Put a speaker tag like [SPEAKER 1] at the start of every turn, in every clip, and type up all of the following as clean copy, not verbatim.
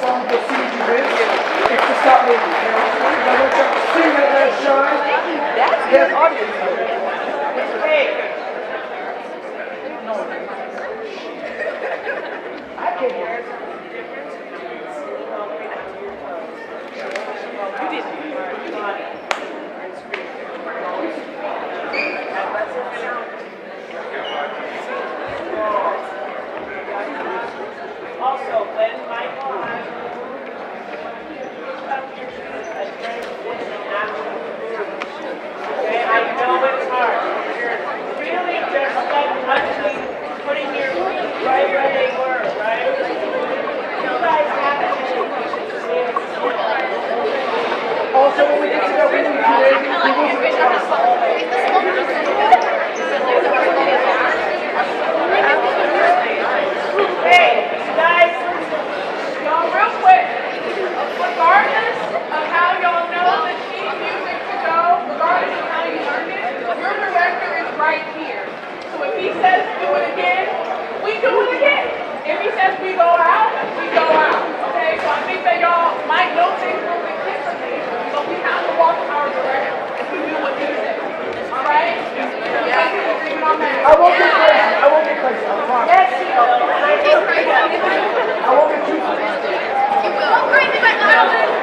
[SPEAKER 1] song you'll see you do this. It's to stop moving. You know? I want you to sing that last shine.
[SPEAKER 2] That's good audience. Hey. I can hear it. You did. Also, Glenn Michael, okay, I know it's hard. Really just touching, putting your feet right where they were, right? You guys have to
[SPEAKER 1] Also, when we get to that winning today, we will be
[SPEAKER 3] Hey, guys, y'all real quick, regardless of how y'all know the sheet music to go, regardless of how you learned it, your director is right here. So if he says do it again, we do it again. If he says we go out, we go out. Okay, so I think that y'all might know things a little bit differently, but we have to walk our direction if we do what he says. All right?
[SPEAKER 1] I won't get crazy. I won't get crazy. I promise.
[SPEAKER 3] Yes, you know.
[SPEAKER 1] I won't get too crazy.
[SPEAKER 4] Don't crazy right now.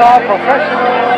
[SPEAKER 1] all professional.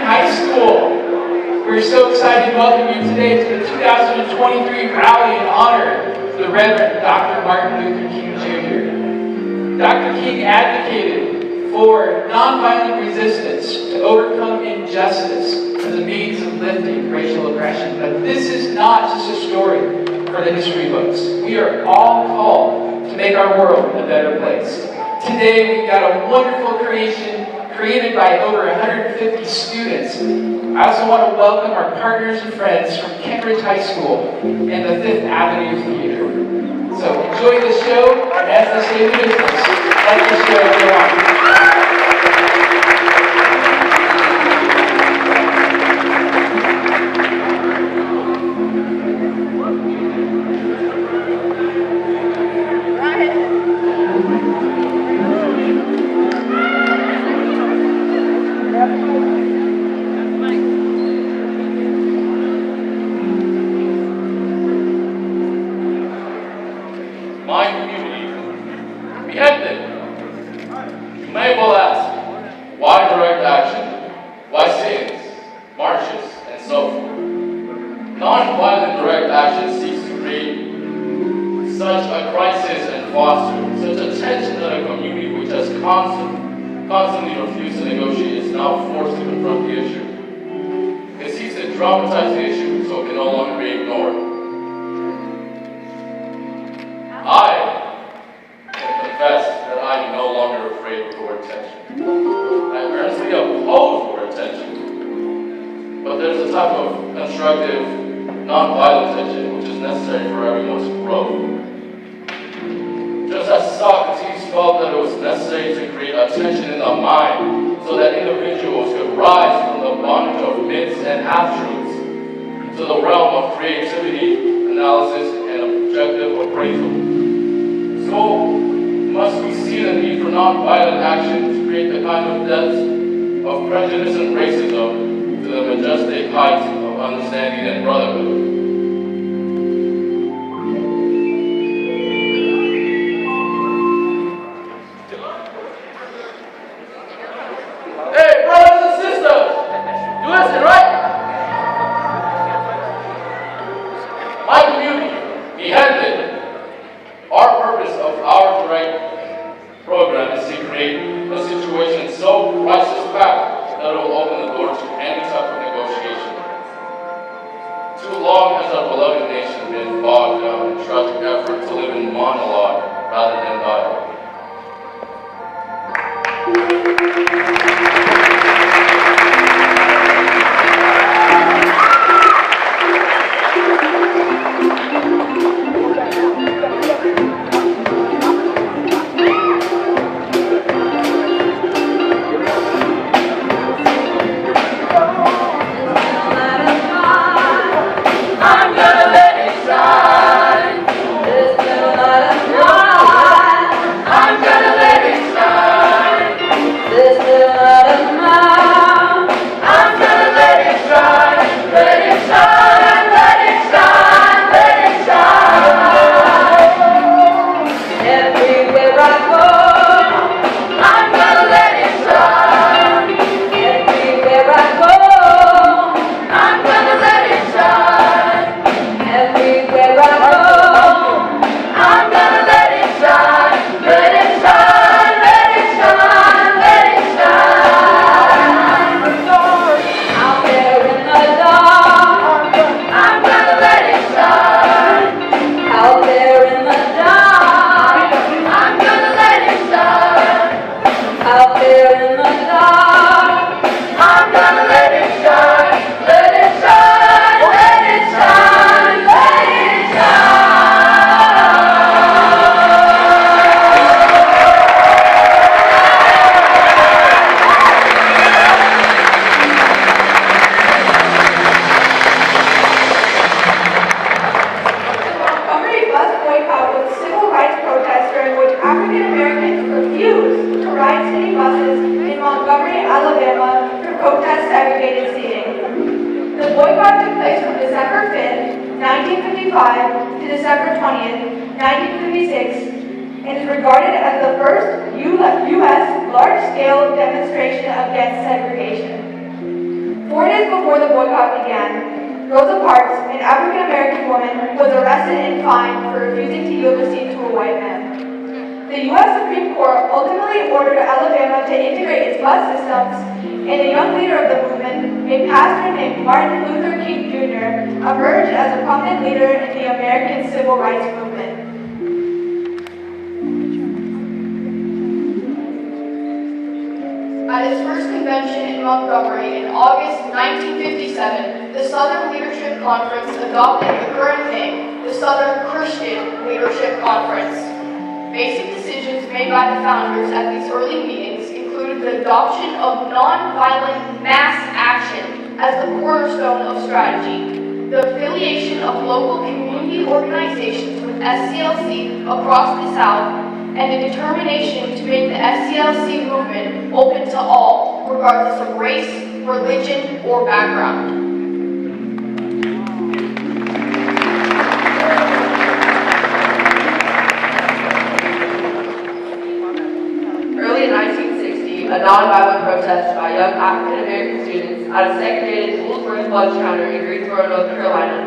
[SPEAKER 5] High School. We're so excited to welcome you today to the 2023 rally in honor of the Reverend Dr. Martin Luther King Jr. Dr. King advocated for nonviolent resistance to overcome injustice as a means of lifting racial oppression. But this is not just a story for the history books. We are all called to make our world a better place. Today we've got a wonderful creation created by over 150 students. I also want to welcome our partners and friends from Kent-Meridian High School and the Fifth Avenue Theater. So enjoy the show, and as they say in the business, let the show go on.
[SPEAKER 6] My community, we end it. You may well ask, why direct action? Why sit-ins, marches, and so forth? Non-violent direct action seeks to create such a crisis and foster such a tension that a community which has constantly refused to negotiate is now forced to confront the issue. It seeks to dramatize the issue so it can no longer be ignored. I can confess that I am no longer afraid of court tension. I earnestly oppose court tension. But there's a type of constructive, non-violent tension which is necessary for everyone to grow. Just as Socrates felt that it was necessary to create a tension in the mind so that individuals could rise from the bondage of myths and half-truths to the realm of creativity, analysis, and objective appraisal. So must we see the need for non-violent action to create the kind of depths of prejudice and racism to the majestic heights of understanding and brotherhood. Hey, brothers and sisters, you listen, right? My community, beheaded. Our purpose of our direct program is to create a situation so crisis-packed that it will open the door to any type of negotiation. Too long has our beloved nation been bogged down in tragic effort to live in monologue rather than dialogue.
[SPEAKER 7] days before the boycott began, Rosa Parks, an African-American woman, was arrested and fined for refusing to yield a seat to a white man. The U.S. Supreme Court ultimately ordered Alabama to integrate its bus systems, and a young leader of the movement, a pastor named Martin Luther King Jr., emerged as a prominent leader in the American civil rights movement. At its first convention in Montgomery in August 1957, the Southern Leadership Conference adopted the current name, the Southern Christian Leadership Conference. Basic decisions made by the founders at these early meetings included the adoption of nonviolent mass action as the cornerstone of strategy, the affiliation of local community organizations with SCLC across the South, and a determination to make the SCLC movement open to all, regardless of race, religion, or background.
[SPEAKER 8] Early in 1960, a nonviolent protest by young African-American students at a segregated Woolworth lunch counter in Greensboro, North Carolina,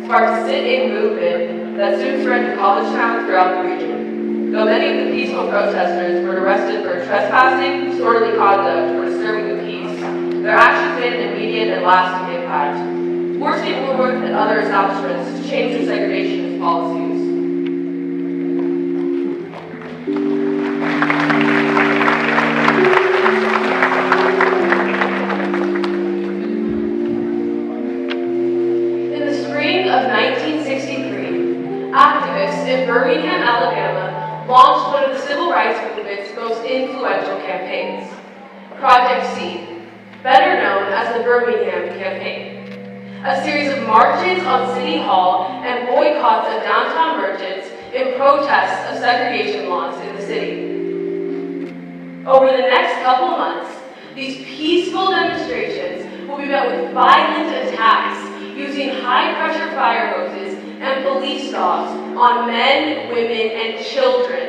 [SPEAKER 8] sparked a sit-in movement that soon spread to college towns throughout the region. Though many of the peaceful protesters were arrested for trespassing, disorderly conduct, or disturbing the peace, their actions made an immediate and lasting impact, forcing Woolworth and other establishments to change their segregationist policies. In the spring of 1963, activists in Birmingham, Alabama, launched one of the civil rights movement's most influential campaigns, Project Seed, better known as the Birmingham Campaign. A series of marches on City Hall and boycotts of downtown merchants in protest of segregation laws in the city. Over the next couple months, these peaceful demonstrations will be met with violent attacks using high-pressure fire hoses and police dogs on men, women, and children,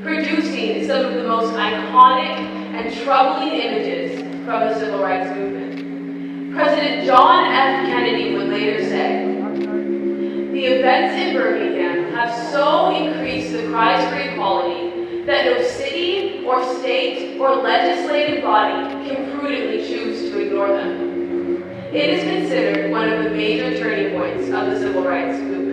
[SPEAKER 8] producing some of the most iconic and troubling images from the civil rights movement. President John F. Kennedy would later say, "The events in Birmingham have so increased the cries for equality that no city or state or legislative body can prudently choose to ignore them." It is considered one of the major turning points of the civil rights movement.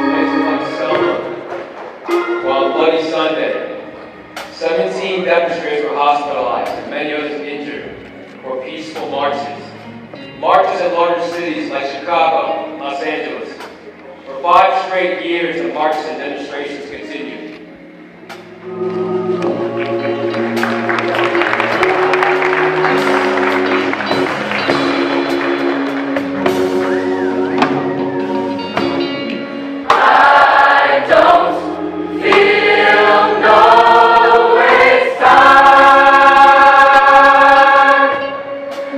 [SPEAKER 9] Places like Selma, while Bloody Sunday, 17 demonstrators were hospitalized and many others injured for peaceful marches. Marches in larger cities like Chicago, Los Angeles. For 5 straight years, the marches and demonstrations continued.
[SPEAKER 2] I don't feel no waste time.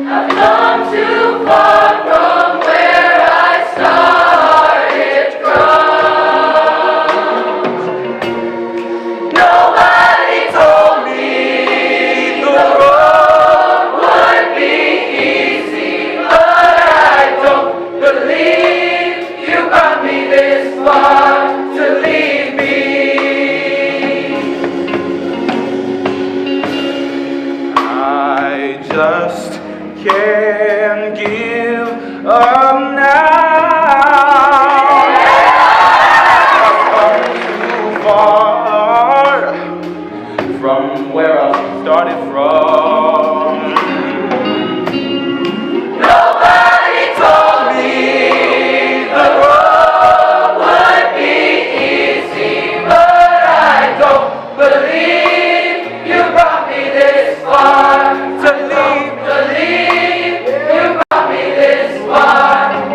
[SPEAKER 2] I've come too far from where I started from. Nobody told me the road would be easy, but I don't believe you brought me this far to leave me.
[SPEAKER 10] I just can't give up now. I've come too far from where I started from.
[SPEAKER 2] Nobody told me the road would be easy, but I don't believe you brought me this far. To leave, you brought me this far.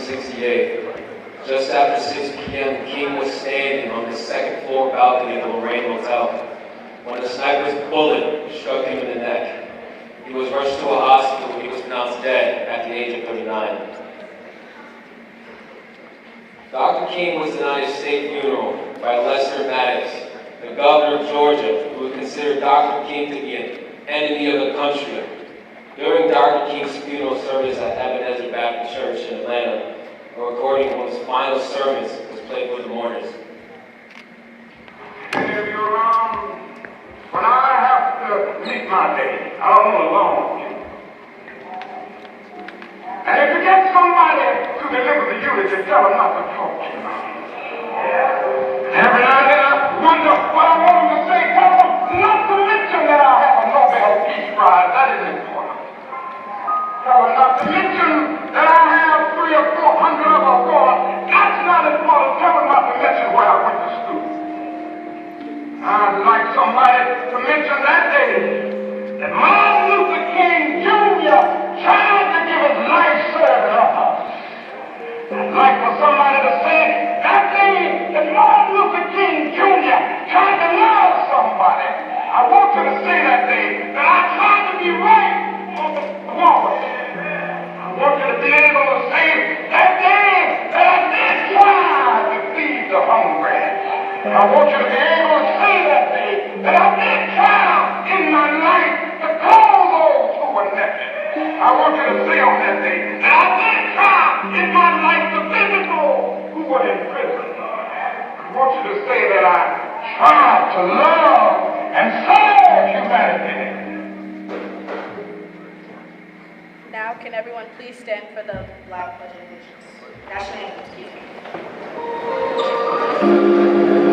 [SPEAKER 9] 1968. Just after 6 p.m., the king was standing on the second floor balcony of the Lorraine Hotel when a sniper's bullet struck him in the neck. He was rushed to a hospital where he was pronounced dead at the age of 39. Dr. King was denied a state funeral by Lester Maddox, the governor of Georgia, who considered Dr. King to be an enemy of the country. During Dr. King's funeral service at Ebenezer Baptist Church in Atlanta, a recording of his final sermons was played for the mourners.
[SPEAKER 11] Any of you around? When I have to meet my day, I don't know alone. And if you get somebody to deliver the eulogy, tell them not to talk too much. Every now and then I wonder what I want them to say. Tell them not to mention that I have a Nobel Peace Prize. That is important. Tell them not to mention that I have 300 or 400 of awards. That's not important. Tell them not to mention where I went to school. I'd like somebody to mention that day that Martin Luther King Jr. tried to give his life serving us. I'd like for somebody to say that day that Martin Luther King Jr. tried to love somebody. I want you to say that day that I tried to be right on the forward. I want you to be able to say that day that I did try to feed the hungry. I want you to be able to say that day that I did try in my life to clothe those who were naked. I want you to say on that day that I did try in my life to visit those who were in prison. I want you to say that I tried to love and serve humanity.
[SPEAKER 3] Now, can everyone please stand for the loud pledge of allegiance? National anthem, excuse me.
[SPEAKER 12] Of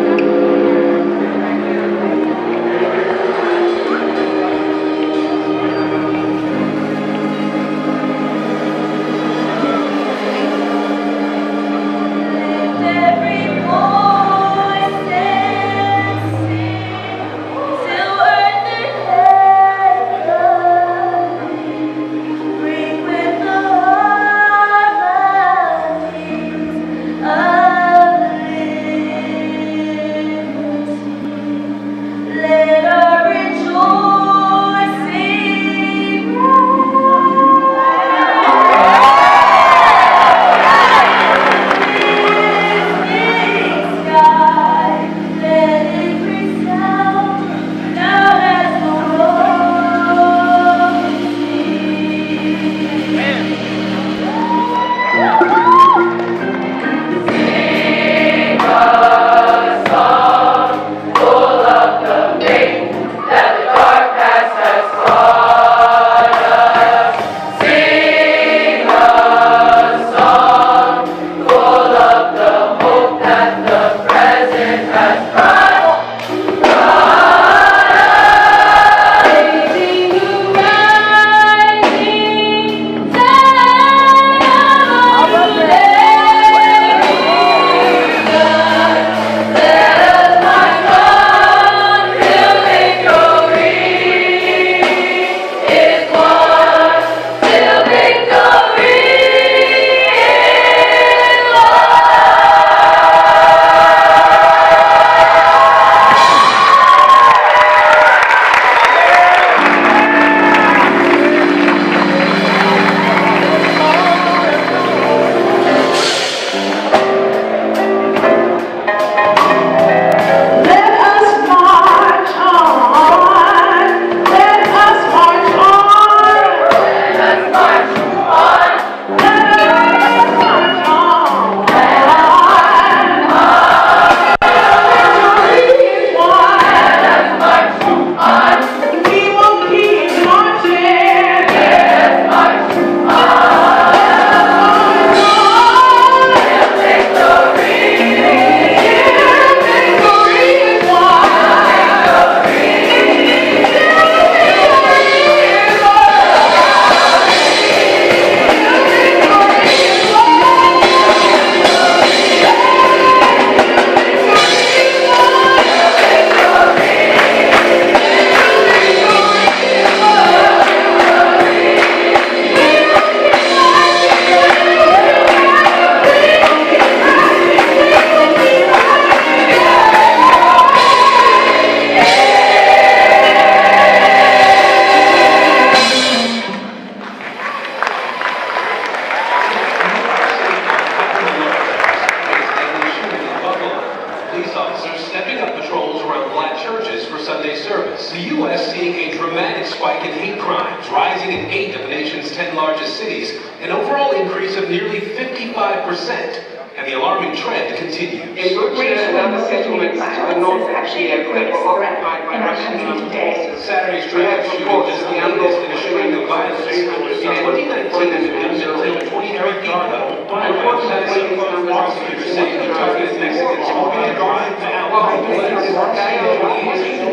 [SPEAKER 12] U.S. seeing a dramatic spike in hate crimes, rising in 8 of the nation's 10 largest cities, an overall increase of nearly 55%. And the alarming trend continues.
[SPEAKER 11] In Brooklyn and other settlements to the north of Kiev that were occupied by Russian armed forces.
[SPEAKER 12] Saturday's tragic shooting just the latest in a string of violence. In 2019, the victims killed 23 people. Unfortunately, prosecutors say the targeted Mexicans who began driving down the place.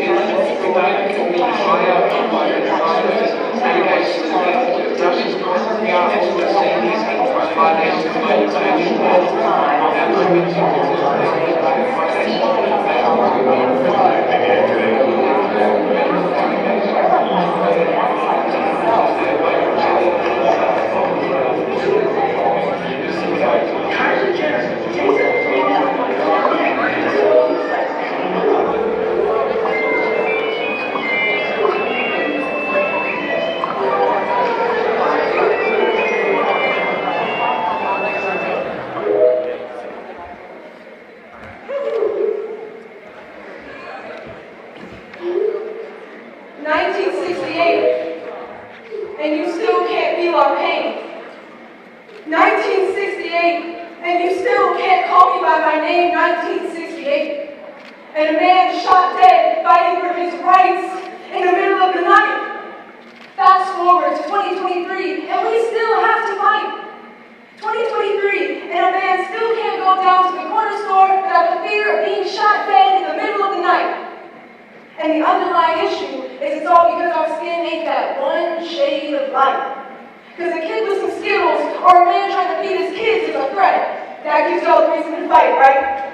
[SPEAKER 12] 11 people died in the shot out by Russians constantly are also saying these hate crimes violations of international
[SPEAKER 3] and you still can't feel our pain. 1968, and you still can't call me by my name. 1968, and a man shot dead fighting for his rights in the middle of the night. Fast forward to 2023, and we still have to fight. 2023, and a man still can't go down to the corner store without the fear of being shot dead in the middle of the night. And the underlying issue is it's all because our skin ain't that one shade of light. Because a kid with some Skittles or a man trying to feed his kids is a threat. That gives y'all a reason to fight, right?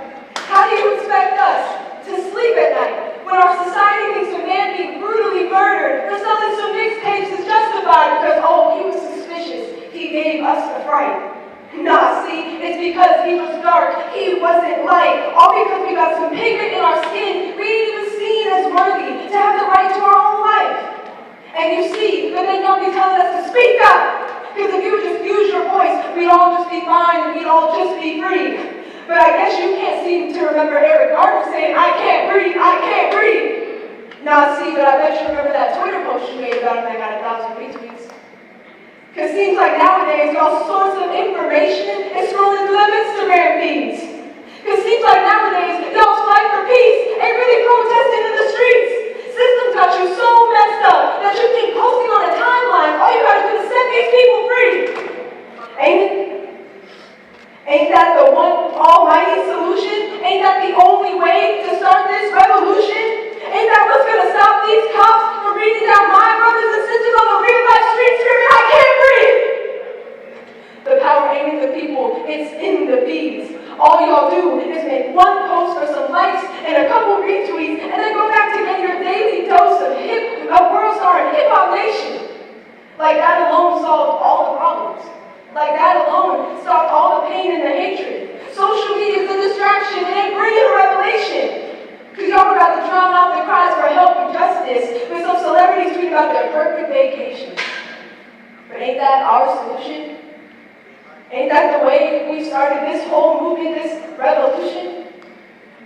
[SPEAKER 3] How do you expect us to sleep at night when our society thinks a man being brutally murdered for selling some mixtapes is justified because, oh, he was suspicious, he gave us a fright? Nah, see, it's because he was dark, he wasn't light, all because we got some pigment in our skin we ain't even seen as worthy to have the right to our own life. And you see, but then y'all be telling us to speak up, because if you would just use your voice, we'd all just be fine and we'd all just be free. But I guess you can't seem to remember Eric Garner saying, I can't breathe, I can't breathe. Nah, see, but I bet you remember that Twitter post you made about him that got 1,000 retweets. Because it seems like nowadays, y'all's source of information is scrolling through them Instagram feeds. Because it seems like nowadays, y'all's fight for peace ain't really protesting in the streets. Systems got you so messed up that you think posting on a timeline, all you gotta do is set these people free. Ain't it? Ain't that the one almighty solution? Ain't that the only way to start this revolution? Ain't that what's gonna stop these cops from beating down my brothers and sisters on the real life street screaming, I can't breathe? The power ain't in the people, it's in the feeds. All y'all do is make one post for some likes and a couple retweets and then go back to get your daily dose of world star and hip-hop nation. Like that alone solved all the problems. Like that alone stopped all the pain and the hatred. Social media is a distraction, it ain't bringing a revelation. Because y'all would rather drown out their cries for help and justice with some celebrities tweeting about their perfect vacation. But ain't that our solution? Ain't that the way we started this whole movement, this revolution?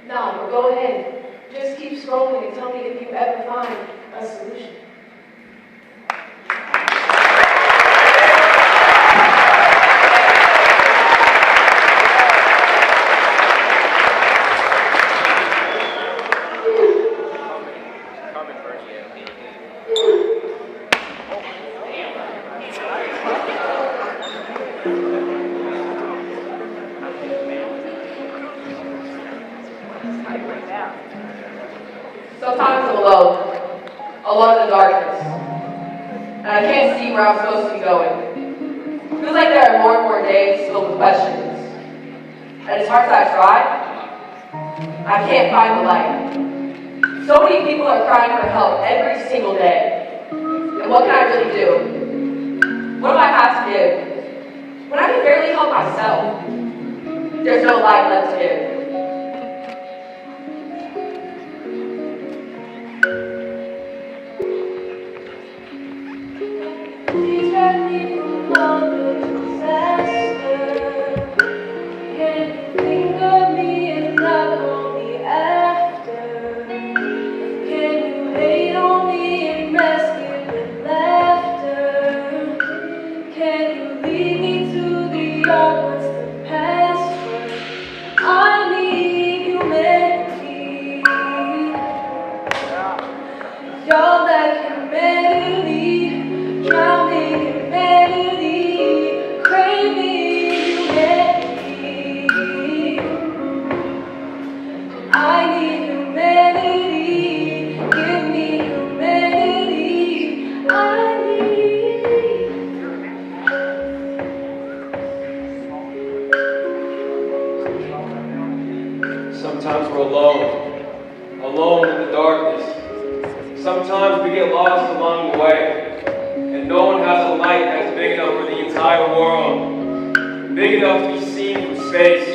[SPEAKER 3] Nah, but go ahead. Just keep scrolling and tell me if you ever find a solution.
[SPEAKER 8] Sometimes I'm alone in the darkness, and I can't see where I'm supposed to be going. It feels like there are more and more days filled with questions, and as hard as I try, I can't find the light. So many people are crying for help every single day, and what can I really do? What do I have to give? When I can barely help myself, there's no light left to give.
[SPEAKER 3] Please wrap me from all the disaster. Can you think of me and not only after? Can you hate on me
[SPEAKER 9] along the way. And no one has a light that's big enough for the entire world, big enough to be seen from space.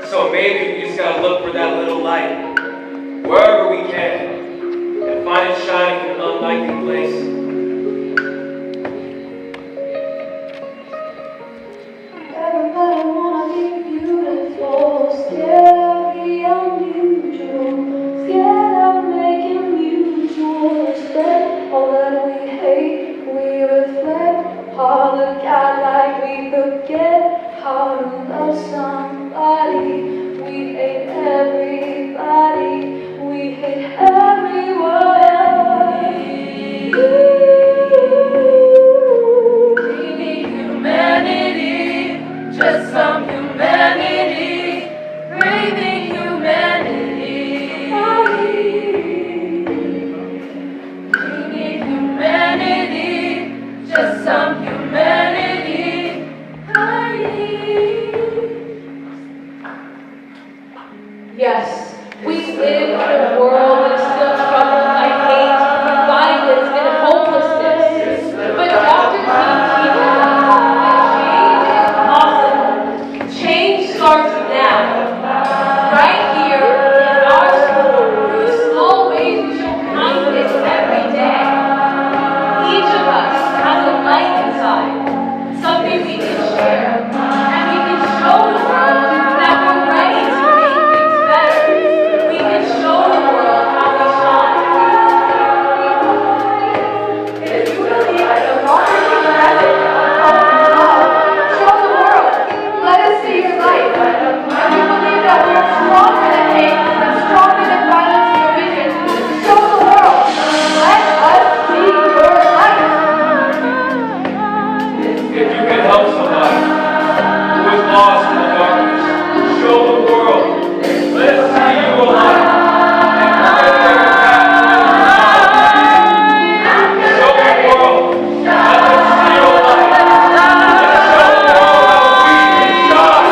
[SPEAKER 9] So maybe we just gotta look for that little light, wherever we can, and find it shining in an unlikely place.
[SPEAKER 13] Everybody wanna be beautiful, scary, unusual, scared of making mutual respect. All that we hate, we reflect. All the God like we forget how to love somebody. We hate everybody, we hate everyone. We need humanity, just some humanity, breathing humanity. We need humanity, just some humanity.
[SPEAKER 8] Yes, we live in a world that is still troubled by hate, violence, and hopelessness. But Dr. King that change is possible. Change starts now, right here in our school, through the small ways we show kindness every day. Each of us has a light inside, something we can share, and we can show the world that we're ready to make things better. We can show the world how we shine.
[SPEAKER 7] If you believe in the poverty message of love, show the world. Let us see your light. If you believe that we are stronger than hate and stronger than violence and division, show the world. Let us see your light.
[SPEAKER 9] If you can help somebody who is lost in the darkness, show the world. Let us see you alive. And forget their path to the show the world. Let us see your light. And show the world how we can shine.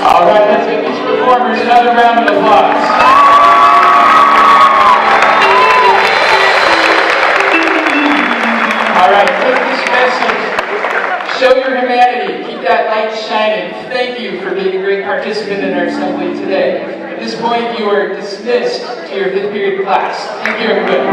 [SPEAKER 9] All right, let's give these performers another round of applause. All right, take this message. Show your humanity. Keep that light shining. Thank you for being a great participant in our assembly today. At this point, you are dismissed to your fifth period class. Thank you, everybody.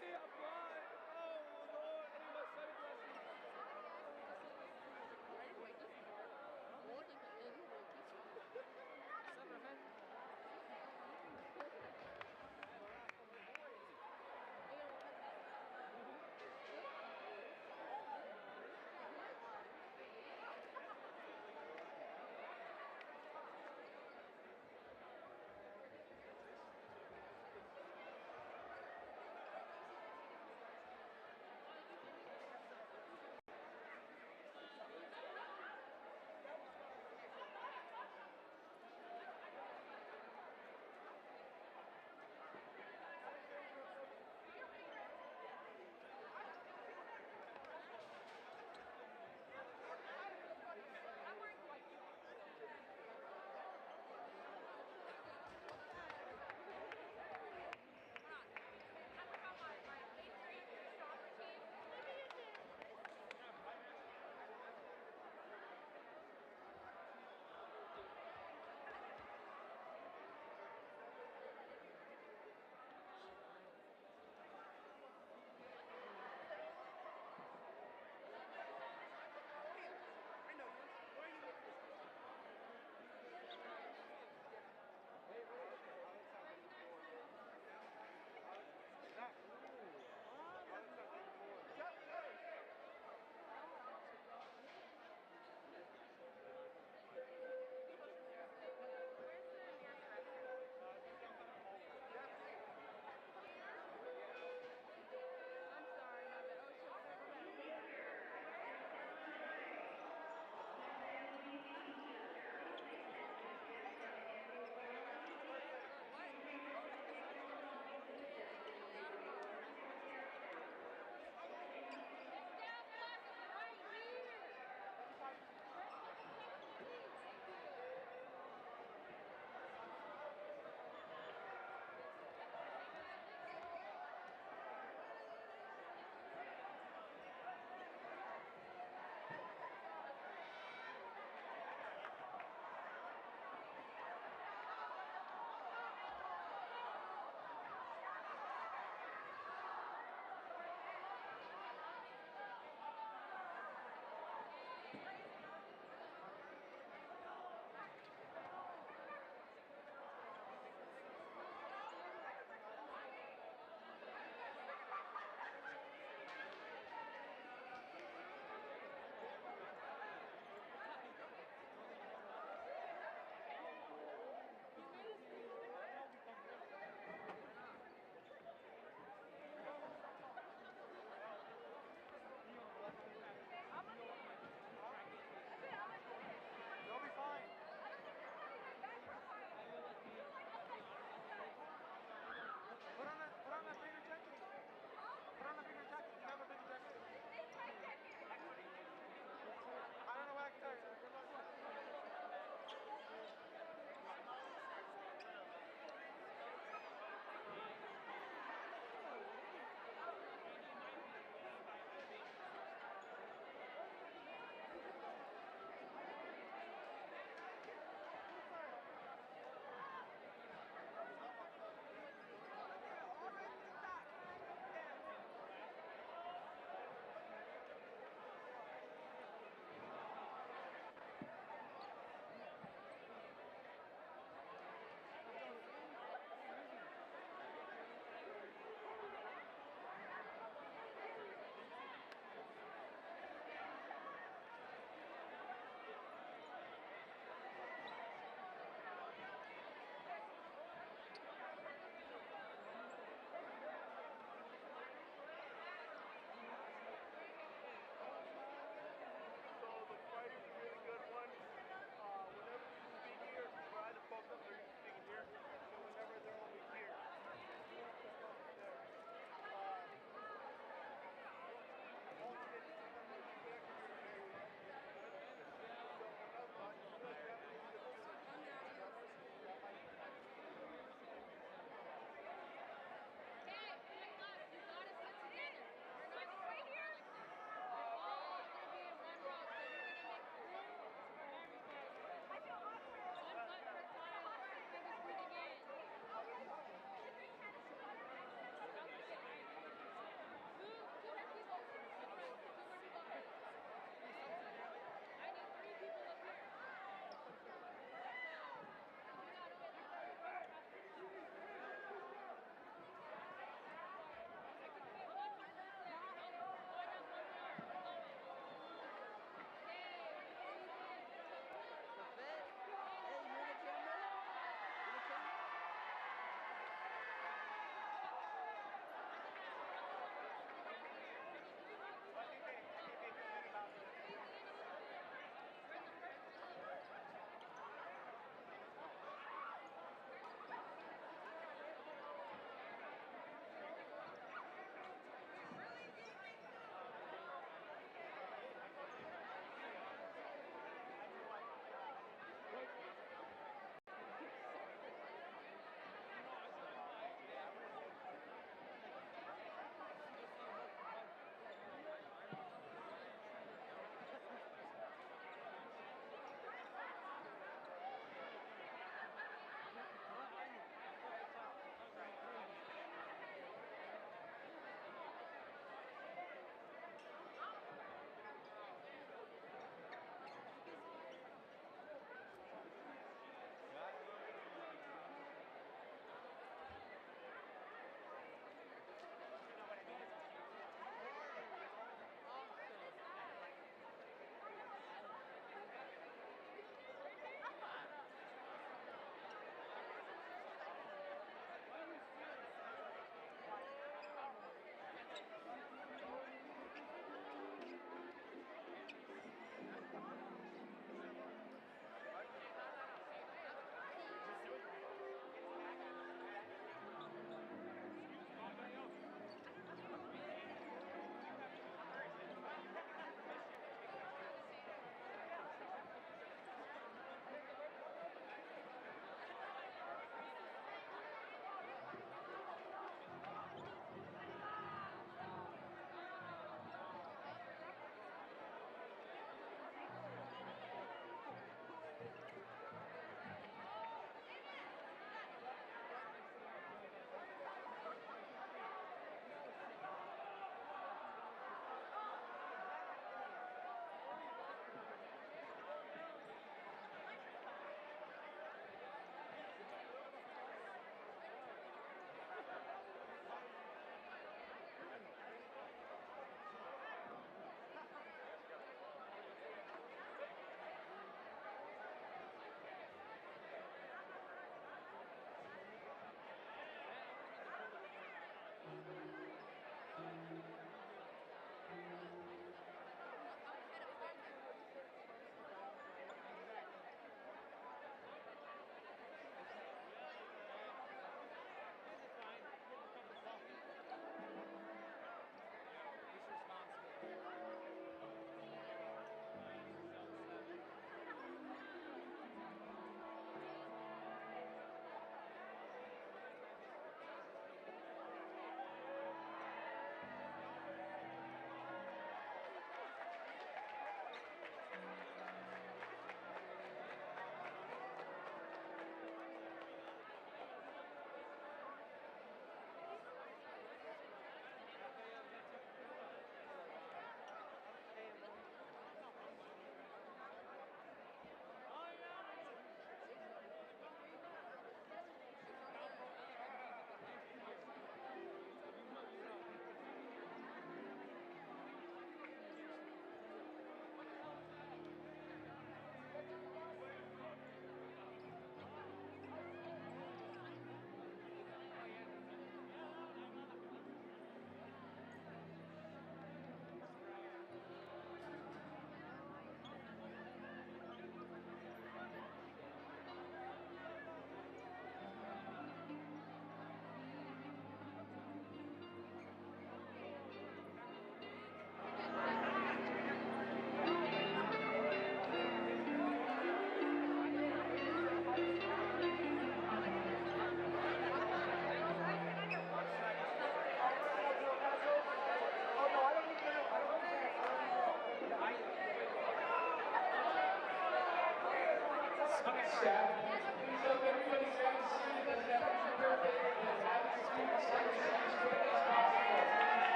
[SPEAKER 1] see a blind. Oh, Lord, I need my sight blessing.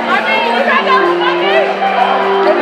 [SPEAKER 3] I mean, you got that monkey?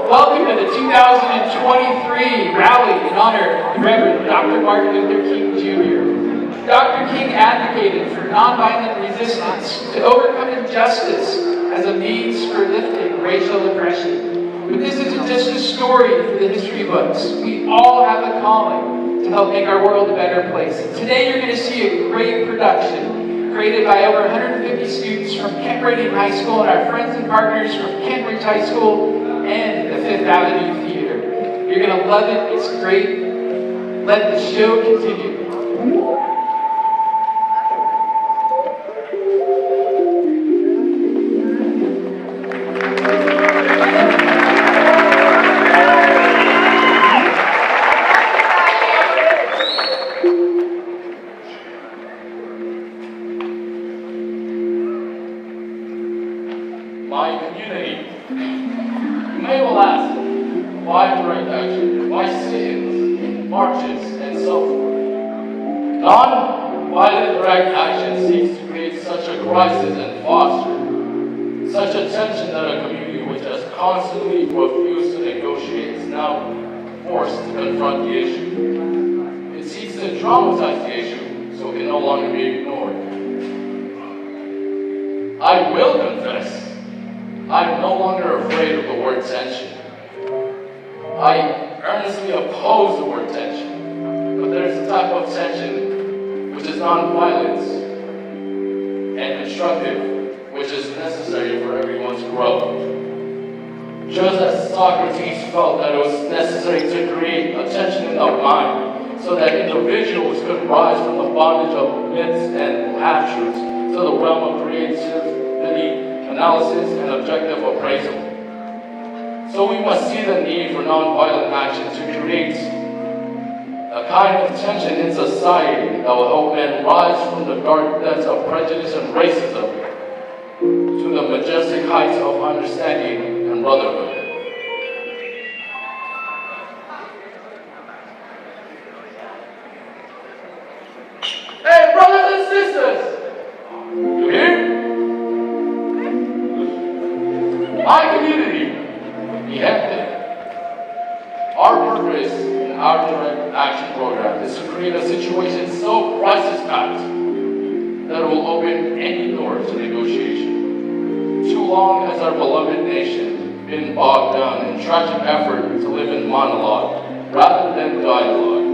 [SPEAKER 5] welcome to the 2023 rally in honor of the Reverend Dr. Martin Luther King Jr. Dr. King advocated for nonviolent resistance to overcome injustice as a means for lifting racial oppression. But this isn't just a story for the history books. We all have a calling to help make our world a better place. Today you're going to see a great production created by over 150 students from Kent-Meridian High School and our friends and partners from Kent Ridge High School and the Fifth Avenue Theater. You're going to love it. It's great. Let the show continue.
[SPEAKER 6] My community. You may well ask, why direct action? Why sit-ins, marches, and so forth? Non-violent direct action seeks to create such a crisis and foster such a tension that a community which has constantly refused to negotiate is now forced to confront the issue. It seeks to dramatize the issue so it can no longer be ignored. I will confess, I'm no longer afraid of the word tension. I earnestly oppose the word tension, but there's a type of tension which is non-violent and constructive, which is necessary for everyone's growth. Just as Socrates felt that it was necessary to create a tension in the mind so that individuals could rise from the bondage of myths and half-truths to the realm of creativity, analysis, and objective appraisal. So we must see the need for nonviolent action to create a kind of tension in society that will help men rise from the dark depths of prejudice and racism to the majestic heights of understanding and brotherhood. Hey, brothers and sisters! You hear? My community, the Hampton. Our purpose in our direct action program is to create a situation so crisis-packed that it will open any door to negotiation. Too long has our beloved nation been bogged down in tragic effort to live in monologue rather than dialogue.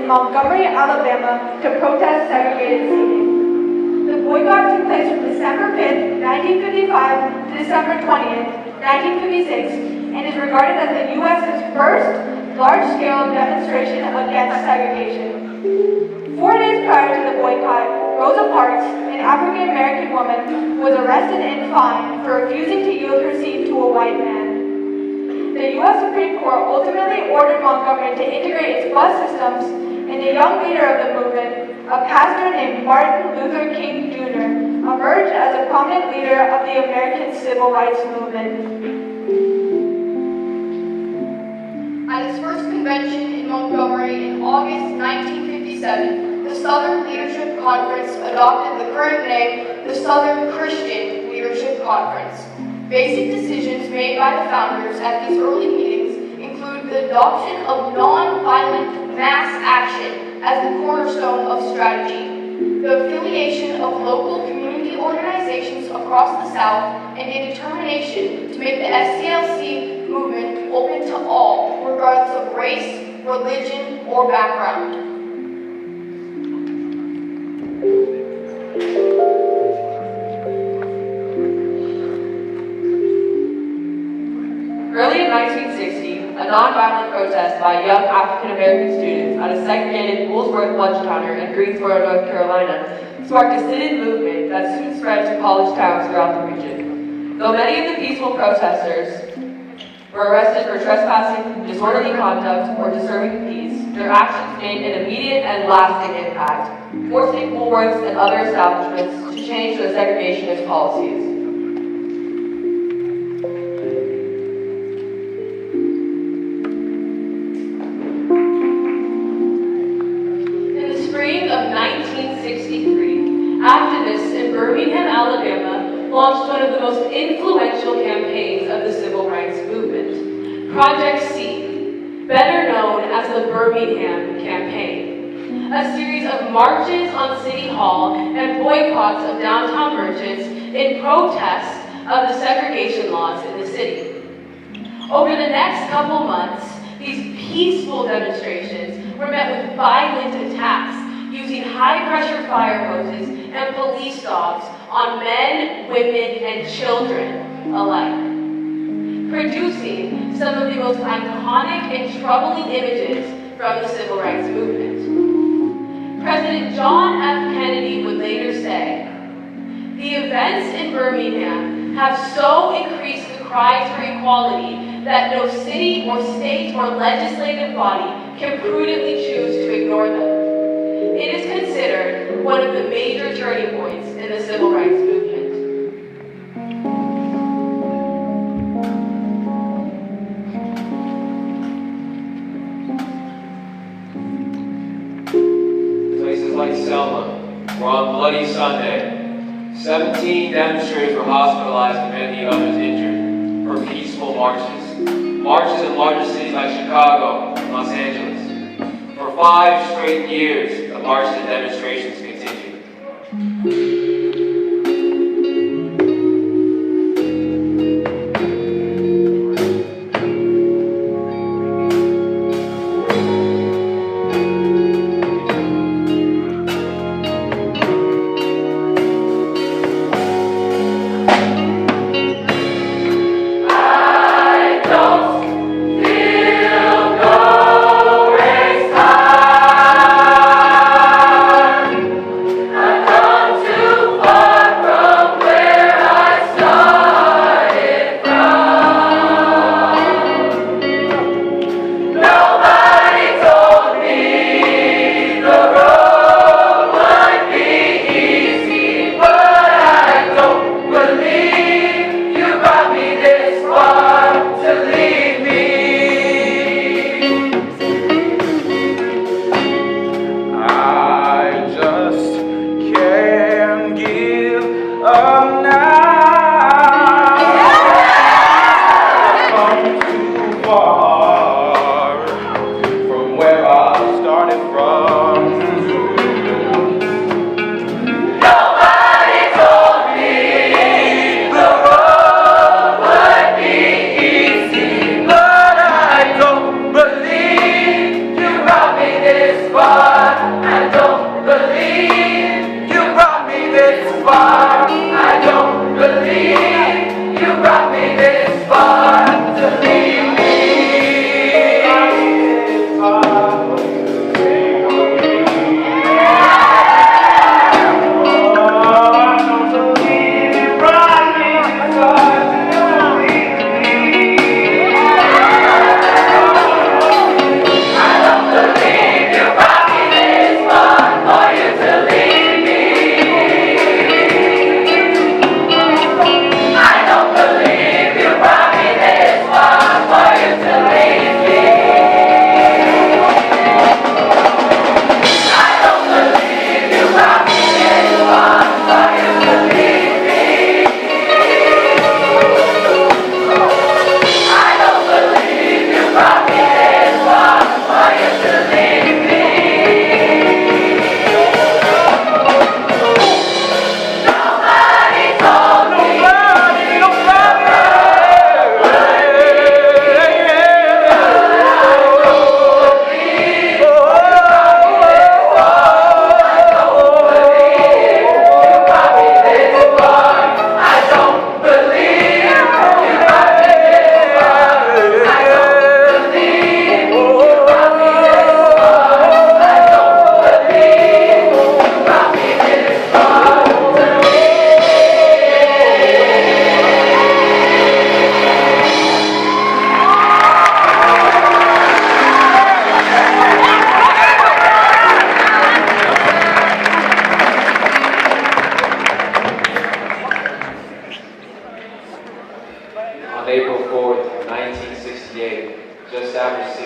[SPEAKER 3] Montgomery, Alabama, to protest segregated seating. The boycott took place from December 5th, 1955 to December 20th, 1956, and is regarded as the U.S.'s first large-scale demonstration against segregation. 4 days prior to the boycott, Rosa Parks, an African-American woman, was arrested and fined for refusing to yield her seat to a white man. The U.S. Supreme Court ultimately ordered Montgomery to integrate its bus systems, and a young leader of the movement, a pastor named Martin Luther King Jr., emerged as a prominent leader of the American Civil Rights Movement.
[SPEAKER 7] At its first convention in Montgomery in August 1957, the Southern Leadership Conference adopted the current name, the Southern Christian Leadership Conference. Basic decisions made by the founders at these early meetings include the adoption of non-violent mass action as the cornerstone of strategy, the affiliation of local community organizations across the South, and a determination to make the SCLC movement open to all, regardless of race, religion, or background.
[SPEAKER 8] Early in 1960, a nonviolent protest by young African-American students at a segregated Woolsworth lunch counter in Greensboro, North Carolina, sparked a sit-in movement that soon spread to college towns throughout the region. Though many of the peaceful protesters were arrested for trespassing, disorderly conduct, or disturbing the peace, their actions made an immediate and lasting impact, forcing Woolworths and other establishments to change their segregationist policies. Of 1963, activists in Birmingham, Alabama, launched one of the most influential campaigns of the civil rights movement, Project C, better known as the Birmingham Campaign, a series of marches on City Hall and boycotts of downtown merchants in protest of the segregation laws in the city. Over the next couple months, these peaceful demonstrations were met with violent attacks using high-pressure fire hoses and police dogs on men, women, and children alike, producing some of the most iconic and troubling images from the civil rights movement. President John F. Kennedy would later say, "The events in Birmingham have so increased the cries for equality that no city or state or legislative body can prudently choose to ignore them." It is considered one of the major turning points in the civil rights movement.
[SPEAKER 9] Places like Selma, where on Bloody Sunday, 17 demonstrators were hospitalized and many others injured for peaceful marches. Marches in larger cities like Chicago and Los Angeles. For 5 straight years, the marches and demonstrations continued.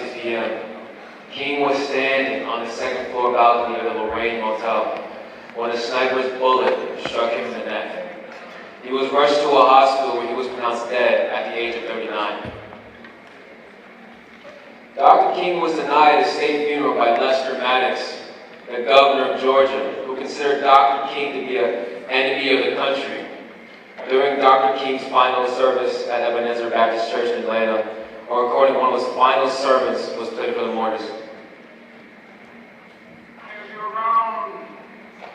[SPEAKER 9] 6 p.m. King was standing on the second floor balcony of the Lorraine Motel when a sniper's bullet struck him in the neck. He was rushed to a hospital where he was pronounced dead at the age of 39. Dr. King was denied a state funeral by Lester Maddox, the governor of Georgia, who considered Dr. King to be an enemy of the country. During Dr. King's final service at Ebenezer Baptist Church in Atlanta, a recording of one of his final sermons was played for the mourners.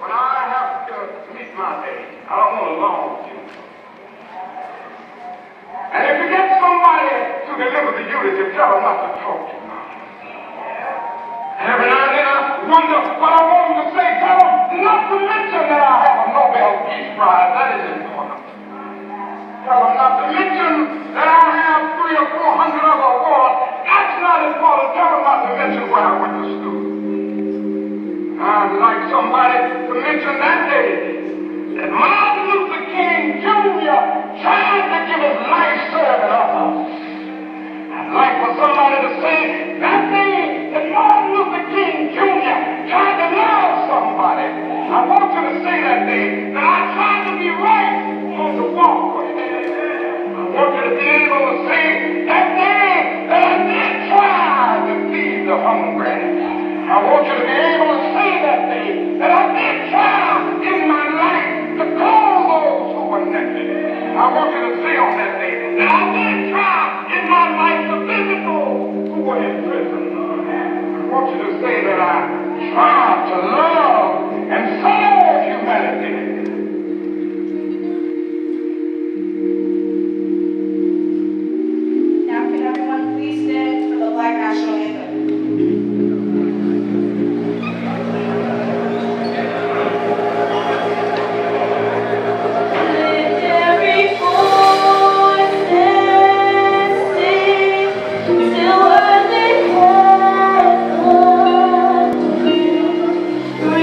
[SPEAKER 11] When I have to meet my day, I don't want to long you. And if you get somebody to deliver the eulogy, tell them not to talk too much. And every now and then I wonder what I want them to say. Tell them not to mention that I have a Nobel Peace Prize. That is important. Tell them not to mention that I have 300 or 400 other awards. That's not important. Tell them not to mention where I went to school. I'd like somebody to mention that day that Martin Luther King Jr. tried to give his life serving others. I'd like for somebody to say that day that Martin Luther King Jr. tried to love somebody. I want you to say that day that I tried to be right on the walkway. I want you to be able to say that day that I did try to feed the hungry. I want you to be able to say that day that I did try in my life to call those who were naked. I want you to say on that day that I did try in my life to visit those who were in prison. I want you to say that I tried to love and serve humanity.
[SPEAKER 3] Now can everyone please stand for the Black National Anthem?
[SPEAKER 13] Till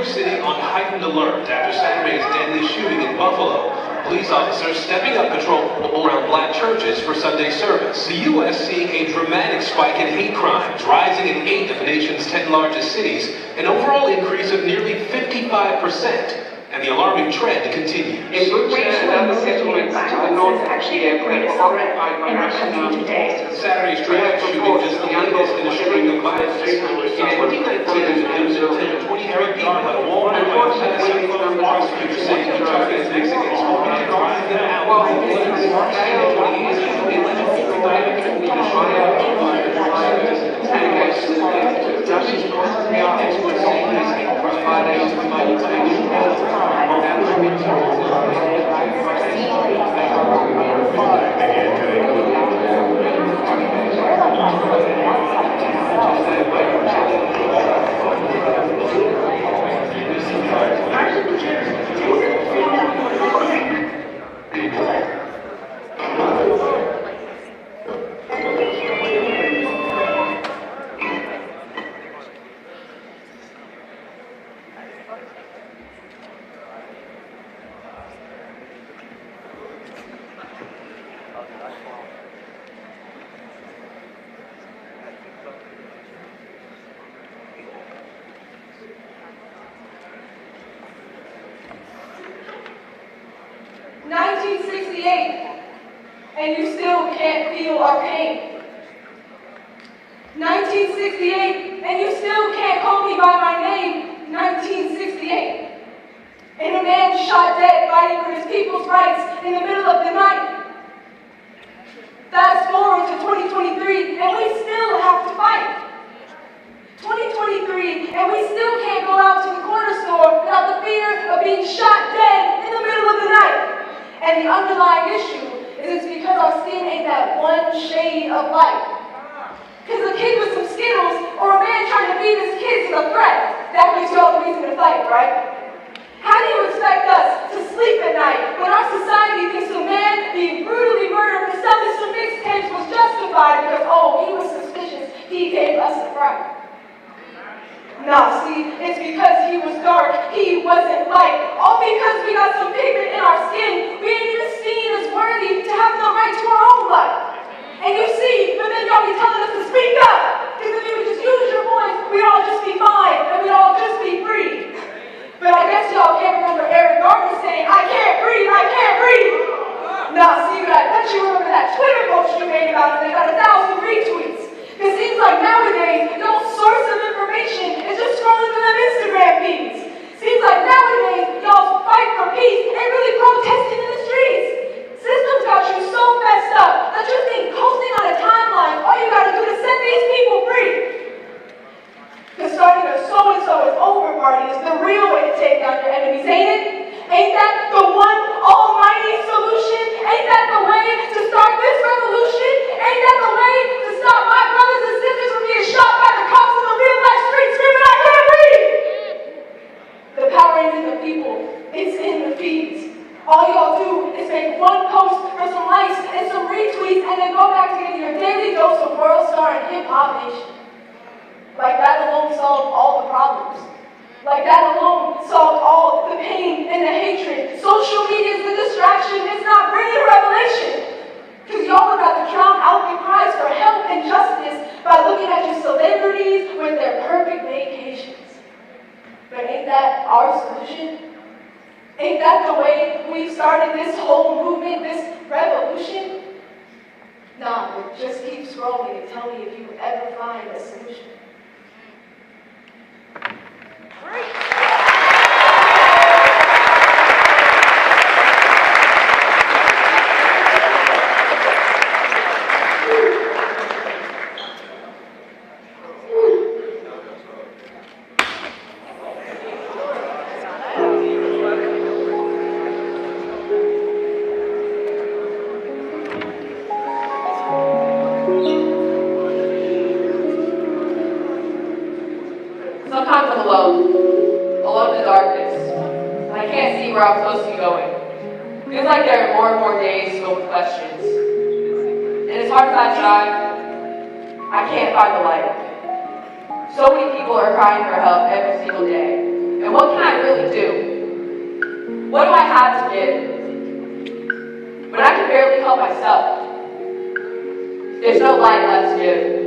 [SPEAKER 12] York City on heightened alert after Saturday's deadly shooting in Buffalo. Police officers stepping up patrol around black churches for Sunday service. The U.S. seeing a dramatic spike in hate crimes, rising in 8 of the nation's 10 largest cities, an overall increase of nearly 55%. And the alarming trend continues.
[SPEAKER 14] A route and other settlements to the North Actually Airport were occupied by Russian armed forces.
[SPEAKER 12] Saturday's traffic shooting just the latest in a string of violence. In 2019, until 23 people at a Walmart passing from prosecutors saying the target is Mexicans hoping to drive them out. Well, in 2018, the alleged violent in a shooting of experts saying these hate violations of violence.
[SPEAKER 3] And you still can't feel our pain. 1968, and you still can't call me by my name. 1968, and a man shot dead fighting for his people's rights in the middle of the night. Fast forward to 2023, and we still have to fight. 2023, and we still can't go out to the corner store without the fear of being shot dead in the middle of the night. And the underlying issue is it's because our skin ain't that one shade of light. Because a kid with some Skittles or a man trying to feed his kids is a threat. That gives you all the reason to fight, right? How do you expect us to sleep at night when our society thinks a man being brutally murdered for selling some mixtapes was justified because, oh, he was suspicious, he gave us a fright? Nah, see, it's because he was dark, he wasn't light. All because we got some pigment in our skin, we ain't even seen as worthy to have the right to our own life. And you see, but then y'all be telling us to speak up. Because if you would just use your voice, we'd all just be fine, and we'd all just be free. But I guess y'all can't remember Eric Gardner saying, I can't breathe, I can't breathe. Nah, see, but I bet you remember that Twitter post you made about it that got 1,000 retweets. It seems like nowadays, y'all's source of information is just scrolling through them Instagram feeds. Seems like nowadays, y'all's fight for peace ain't really protesting in the streets. Systems got you so messed up that you think posting on a timeline all you gotta do to set these people free. Because starting a so-and-so is over party is the real way to take down your enemies, ain't it? Ain't that the one almighty solution? Ain't that the way to start this revolution? Ain't that the way to stop my brothers and sisters from being shot by the cops in the real-life street screaming, I can't breathe? The power ain't in the people, it's in the feeds. All y'all do is make one post for some likes and some retweets and then go back to getting your daily dose of World Star and Hip-Hop Nation. Like that alone solved all the problems. Like that alone solved all the pain and the hatred. Social media is the distraction, it's not bringing revelation. Because y'all would rather drown out the cries for help and justice by looking at your celebrities with their perfect vacations. But ain't that our solution? Ain't that the way we've started this whole movement, this revolution? Nah, but just keep scrolling and tell me if you ever find a solution.
[SPEAKER 8] Sometimes I'm alone in the darkness, and I can't see where I'm supposed to be going. Feels like there are more and more days filled with questions. And as hard as I try, I can't find the light. So many people are crying for help every single day. And what can really do. What do I have to give? When I can barely help myself. There's no light left to give.